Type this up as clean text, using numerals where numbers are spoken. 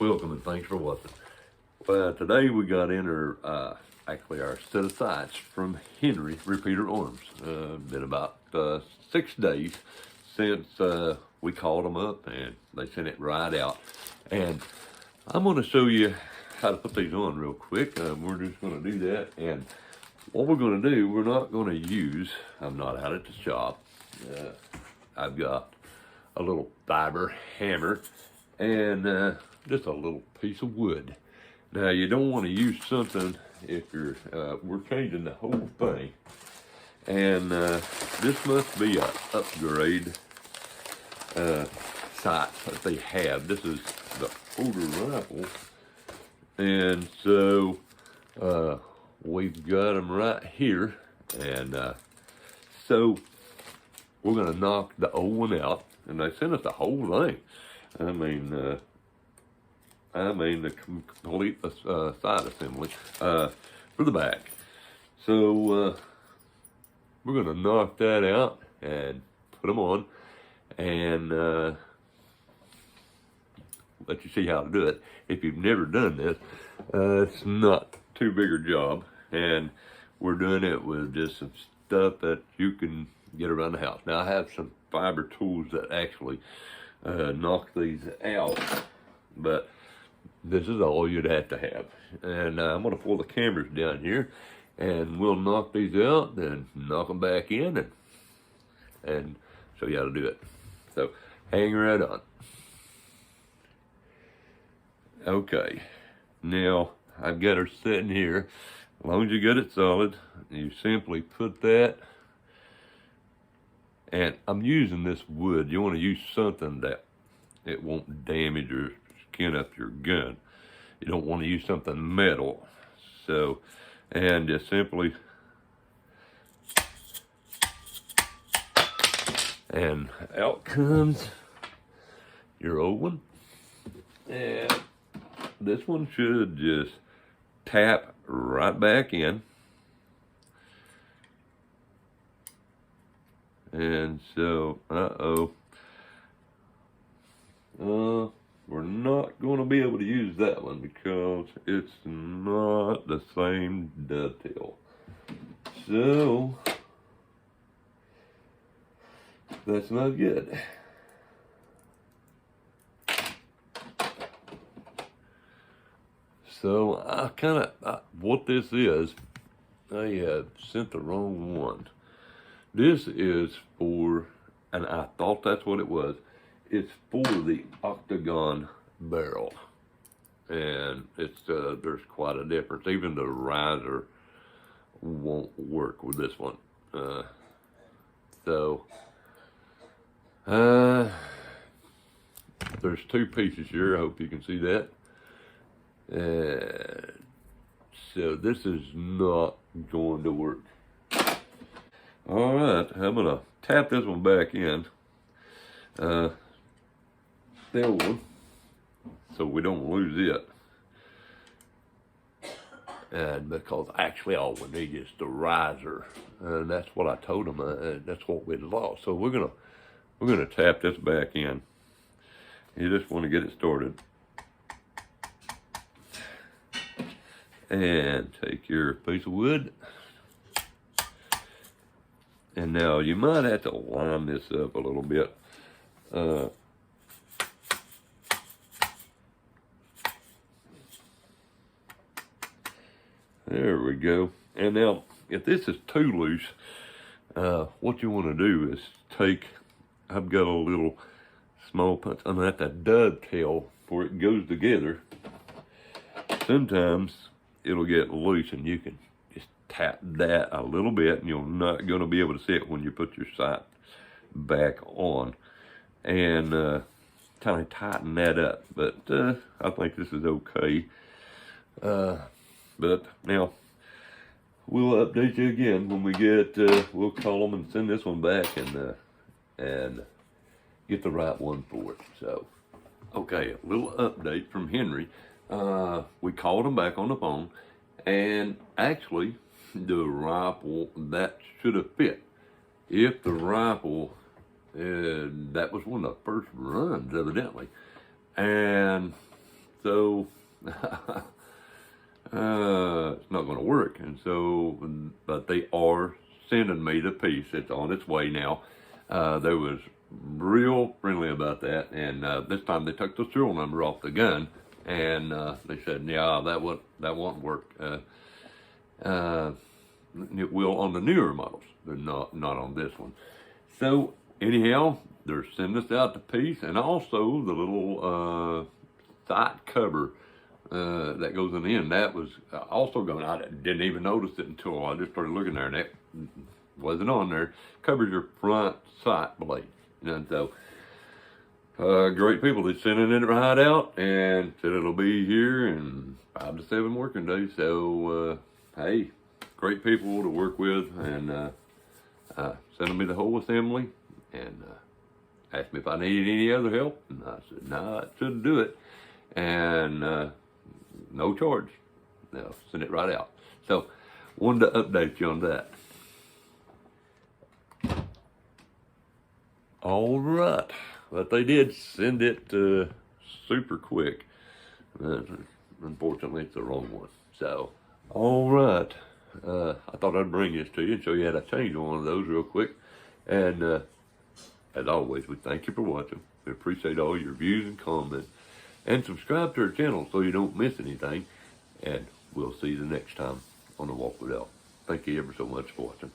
Welcome and thanks for watching. Well, today we got in our set of sights from Henry Repeater Arms. Been about 6 days since we called them up and they sent it right out. And I'm going to show you how to put these on real quick. We're just going to do that. And what we're going to do, we're not going to use, I'm not out at the shop. I've got a little fiber hammer and just a little piece of wood. Now you don't want to use something if you're, we're changing the whole thing. And this must be a upgrade sight that they have. This is the older rifle. And so we've got them right here. And so we're gonna knock the old one out. And they sent us the whole thing. I mean the complete side assembly for the back. So we're gonna knock that out and put them on, and let you see how to do it. If you've never done this, it's not too big a job, and we're doing it with just some stuff that you can get around the house. Now I have some fiber tools that actually knock these out, but this is all you'd have to have. And I'm going to pull the cameras down here and we'll knock these out and knock them back in and show you how to do it. So hang right on. Okay, now I've got her sitting here. As long as you get it solid, you simply put that. And I'm using this wood. You want to use something that it won't damage or skin up your gun. You don't want to use something metal. So, and just simply, and out comes your old one. And this one should just tap right back in. And so, we're not going to be able to use that one because it's not the same dovetail. So, that's not good. So, what this is, I have sent the wrong one. This is for, and I thought that's what it was, it's for the octagon barrel. And it's there's quite a difference. Even the riser won't work with this one. There's two pieces here. I hope you can see that. So this is not going to work. All right, I'm gonna tap this one back in, the old one, so we don't lose it. And because actually all we need is the riser, and that's what I told them. That's what we lost. So we're gonna tap this back in. You just want to get it started, and take your piece of wood. And now you might have to line this up a little bit. There we go. And now, if this is too loose, what you want to do is take, I've got a little small punch underneath that dovetail where it goes together. Sometimes it'll get loose and you can just tap that a little bit and you're not going to be able to see it when you put your sight back on. And kind of tighten that up. But I think this is okay. But now, we'll update you again when we get, we'll call them and send this one back and get the right one for it. So, okay, a little update from Henry. We called him back on the phone, and actually, the rifle, that should have fit. If the rifle, that was one of the first runs, evidently. And So it's not going to work. And so, but they are sending me the piece. It's on its way now. They was real friendly about that. And this time they took the serial number off the gun, and they said, yeah, that won't work. It will on the newer models, but not on this one. So anyhow, they're sending us out the piece, and also the little sight cover that goes in the end. That was also going. I didn't even notice it until I just started looking there, and that wasn't on there. Covers your front sight blade, and so great people. They sent it in right out and said it'll be here in 5 to 7 working days. So hey, great people to work with, and sending me the whole assembly, and asked me if I needed any other help, and I said, no, I shouldn't do it, and no charge. They'll send it right out. So, wanted to update you on that. All right, but they did send it super quick. Unfortunately, it's the wrong one. So, all right. I thought I'd bring this to you and show you how to change one of those real quick. And as always, we thank you for watching. We appreciate all your views and comments. And subscribe to our channel so you don't miss anything. And we'll see you the next time on The Walk With Al. Thank you ever so much for watching.